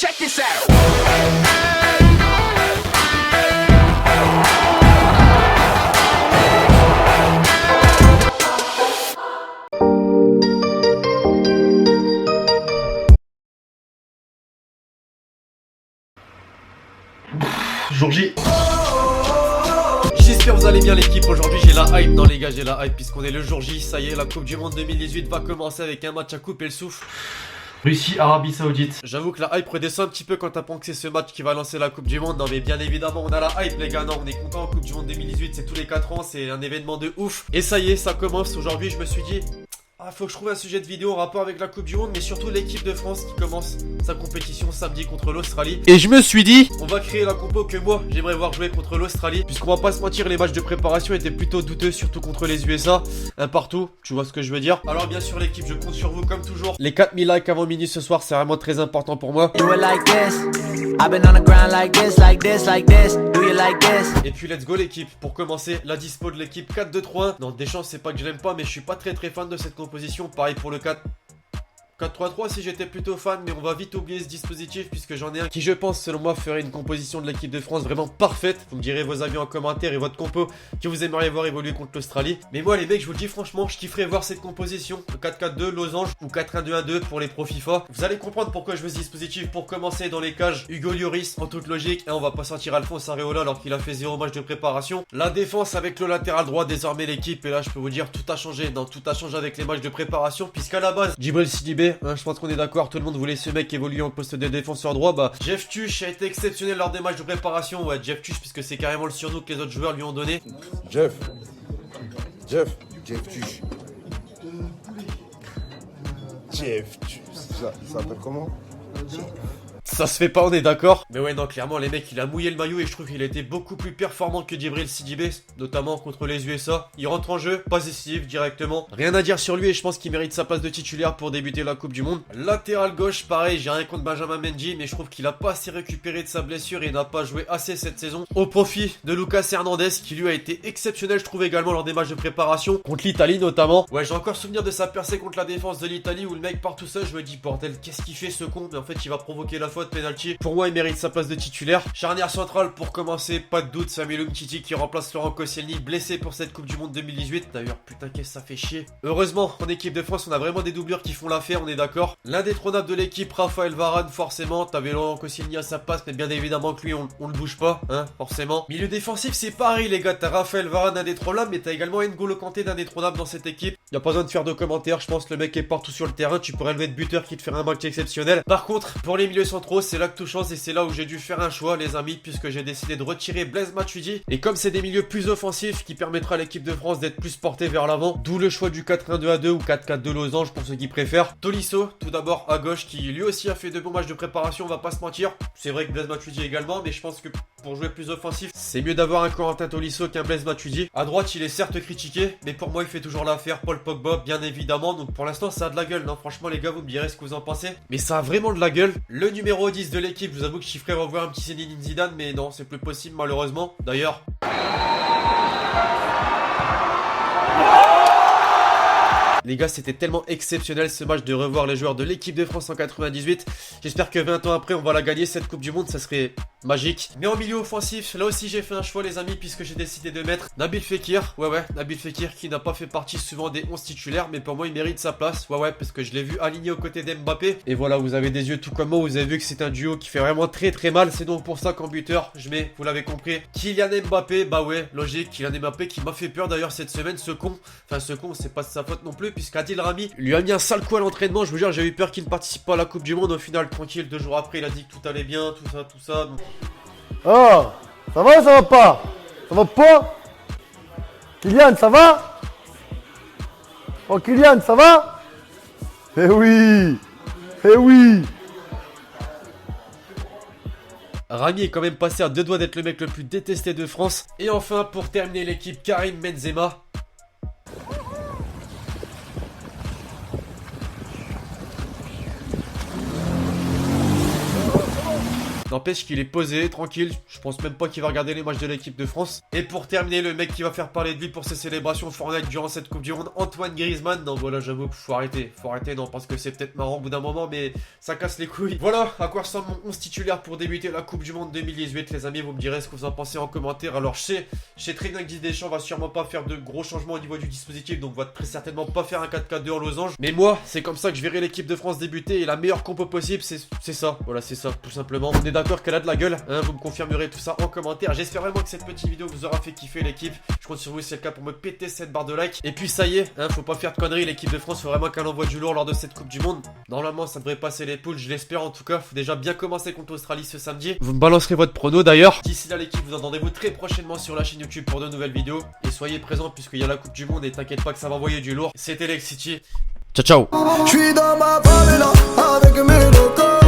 check this out. Jour J. J'espère que vous allez bien l'équipe. Aujourd'hui j'ai la hype. Non les gars, j'ai la hype puisqu'on est le jour J. Ça y est, la Coupe du Monde 2018 va commencer avec un match à couper le souffle. Russie, Arabie Saoudite. J'avoue que la hype redescend un petit peu quand t'apprends que c'est ce match qui va lancer la Coupe du Monde. Non mais bien évidemment on a la hype les gars. Non, on est content. Coupe du Monde 2018 c'est tous les 4 ans. C'est un événement de ouf. Et ça y est, ça commence. Aujourd'hui je me suis dit... faut que je trouve un sujet de vidéo en rapport avec la Coupe du Monde, mais surtout l'équipe de France qui commence sa compétition samedi contre l'Australie. Et je me suis dit, on va créer la compo que moi j'aimerais voir jouer contre l'Australie, puisqu'on va pas se mentir, les matchs de préparation étaient plutôt douteux, surtout contre les USA, un partout, tu vois ce que je veux dire. Alors bien sûr l'équipe, je compte sur vous comme toujours. Les 4000 likes avant minuit ce soir, c'est vraiment très important pour moi. Et puis let's go l'équipe. Pour commencer, la dispo de l'équipe 4-2-3-1. Non, Deschamps c'est pas que je l'aime pas, mais je suis pas très fan de cette composition. Pareil pour le 4-3-3 si j'étais plutôt fan, mais on va vite oublier ce dispositif puisque j'en ai un qui je pense selon moi ferait une composition de l'équipe de France vraiment parfaite. Vous me direz vos avis en commentaire et votre compo que vous aimeriez voir évoluer contre l'Australie. Mais moi les mecs, je vous le dis franchement, je kifferais voir cette composition, le 4-4-2, losange ou 4-1-2-1-2 pour les pros FIFA. Vous allez comprendre pourquoi je veux ce dispositif. Pour commencer dans les cages, Hugo Lloris en toute logique, et on va pas sortir Alphonse Areola alors qu'il a fait 0 match de préparation. La défense avec le latéral droit, désormais l'équipe, et là je peux vous dire tout a changé. Non, tout a changé avec les matchs de préparation puisqu'à la base, Djibril Sidibé, je pense qu'on est d'accord, tout le monde voulait ce mec évoluer en poste de défenseur droit. Bah, Jeff Tuch a été exceptionnel lors des matchs de préparation. Ouais, Jeff Tuch, puisque c'est carrément le surnom que les autres joueurs lui ont donné. Jeff Tuch. Ça s'appelle comment? Ça se fait pas, on est d'accord. Mais ouais, non, clairement, les mecs, il a mouillé le maillot et je trouve qu'il a été beaucoup plus performant que Djibril Sidibé, notamment contre les USA. Il rentre en jeu, pas décisif directement. Rien à dire sur lui et je pense qu'il mérite sa place de titulaire pour débuter la Coupe du Monde. Latéral gauche, pareil, j'ai rien contre Benjamin Mendy, mais je trouve qu'il a pas assez récupéré de sa blessure et n'a pas joué assez cette saison. Au profit de Lucas Hernandez, qui lui a été exceptionnel, je trouve également lors des matchs de préparation, contre l'Italie notamment. Ouais, j'ai encore souvenir de sa percée contre la défense de l'Italie où le mec part tout seul, je me dis, bordel, qu'est-ce qu'il fait ce con? Mais en fait, il va provoquer la faute, penalty. Pour moi, il mérite sa place de titulaire. Charnière centrale, pour commencer, pas de doute, Samuel Umtiti qui remplace Laurent Koscielny, blessé pour cette Coupe du Monde 2018. D'ailleurs, putain, qu'est-ce que ça fait chier. Heureusement, en équipe de France, on a vraiment des doublures qui font l'affaire, on est d'accord. L'indétrônable de l'équipe, Raphaël Varane, forcément. T'avais Laurent Koscielny à sa passe, mais bien évidemment que lui, on le bouge pas, hein, forcément. Milieu défensif, c'est pareil, les gars. T'as Raphaël Varane indétrônable, mais t'as également N'Golo Kanté d'indétrônable dans cette équipe. Y a pas besoin de faire de commentaires, je pense que le mec est partout sur le terrain. Tu pourrais lever de buteur qui te ferait un match exceptionnel. Par contre, pour les milieux centraux, c'est là que tout change et c'est là où j'ai dû faire un choix, les amis, puisque j'ai décidé de retirer Blaise Matuidi. Et comme c'est des milieux plus offensifs qui permettra à l'équipe de France d'être plus portée vers l'avant, d'où le choix du 4-1-2-2 ou 4-4-2 losange pour ceux qui préfèrent. Tolisso, tout d'abord à gauche, qui lui aussi a fait de bons matchs de préparation, on va pas se mentir. C'est vrai que Blaise Matuidi également, mais je pense que pour jouer plus offensif, c'est mieux d'avoir un Corentin Tolisso qu'un Blaise Matuidi. À droite, il est certes critiqué, mais pour moi, il fait toujours l'affaire. Paul Pogba, bien évidemment. Donc pour l'instant, ça a de la gueule. Non, franchement, les gars, vous me direz ce que vous en pensez. Mais ça a vraiment de la gueule. Le numéro 10 de l'équipe, je vous avoue que je ferais revoir un petit Zinedine Zidane, mais non, c'est plus possible, malheureusement. D'ailleurs... Les gars, c'était tellement exceptionnel ce match de revoir les joueurs de l'équipe de France en 98. J'espère que 20 ans après, on va la gagner cette Coupe du Monde, ça serait magique. Mais en milieu offensif, là aussi j'ai fait un choix les amis, puisque j'ai décidé de mettre Nabil Fekir. Ouais, Nabil Fekir qui n'a pas fait partie souvent des 11 titulaires, mais pour moi il mérite sa place. Ouais, parce que je l'ai vu aligné aux côtés d'Mbappé. Et voilà, vous avez des yeux tout comme moi, vous avez vu que c'est un duo qui fait vraiment très mal. C'est donc pour ça qu'en buteur, je mets, vous l'avez compris, Kylian Mbappé. Bah ouais, logique, Kylian Mbappé qui m'a fait peur d'ailleurs cette semaine, ce con. Enfin, ce con, c'est pas de sa faute non plus, puisqu'Adil Rami lui a mis un sale coup à l'entraînement. Je vous jure, j'ai eu peur qu'il ne participe pas à la Coupe du Monde. Au final, tranquille, 2 jours après, il a dit que tout allait bien, tout ça. Donc... Oh, ça va ou ça va pas? Ça va pas? Kylian, ça va? Oh Kylian, ça va? Eh oui! Eh oui! Rami est quand même passé à 2 doigts d'être le mec le plus détesté de France. Et enfin, pour terminer l'équipe, Karim Benzema. N'empêche qu'il est posé, tranquille. Je pense même pas qu'il va regarder les matchs de l'équipe de France. Et pour terminer, le mec qui va faire parler de lui pour ses célébrations Fortnite durant cette Coupe du Monde, Antoine Griezmann. Non, voilà, j'avoue, faut arrêter, non, parce que c'est peut-être marrant au bout d'un moment, mais ça casse les couilles. Voilà à quoi ressemble mon 11 titulaire pour débuter la Coupe du Monde 2018, les amis. Vous me direz ce que vous en pensez en commentaire. Alors, je sais très bien que Didier Deschamps va sûrement pas faire de gros changements au niveau du dispositif, donc va très certainement pas faire un 4-4-2 en losange. Mais moi, c'est comme ça que je verrai l'équipe de France débuter, et la meilleure compo possible, c'est ça. Voilà, c'est ça, tout simplement. On est d'accord qu'elle a de la gueule, hein, vous me confirmerez tout ça en commentaire. J'espère vraiment que cette petite vidéo vous aura fait kiffer l'équipe. Je compte sur vous si c'est le cas pour me péter cette barre de like. Et puis ça y est, hein, faut pas faire de conneries, l'équipe de France, faut vraiment qu'elle envoie du lourd lors de cette Coupe du Monde. Normalement, ça devrait passer les poules, je l'espère en tout cas. Faut déjà bien commencer contre l'Australie ce samedi. Vous me balancerez votre prono d'ailleurs. D'ici là, l'équipe, vous entendez-vous très prochainement sur la chaîne YouTube pour de nouvelles vidéos. Et soyez présents puisqu'il y a la Coupe du Monde et t'inquiète pas que ça va envoyer du lourd. C'était Lex City. Ciao ciao. Je suis dans ma favela avec mes locaux.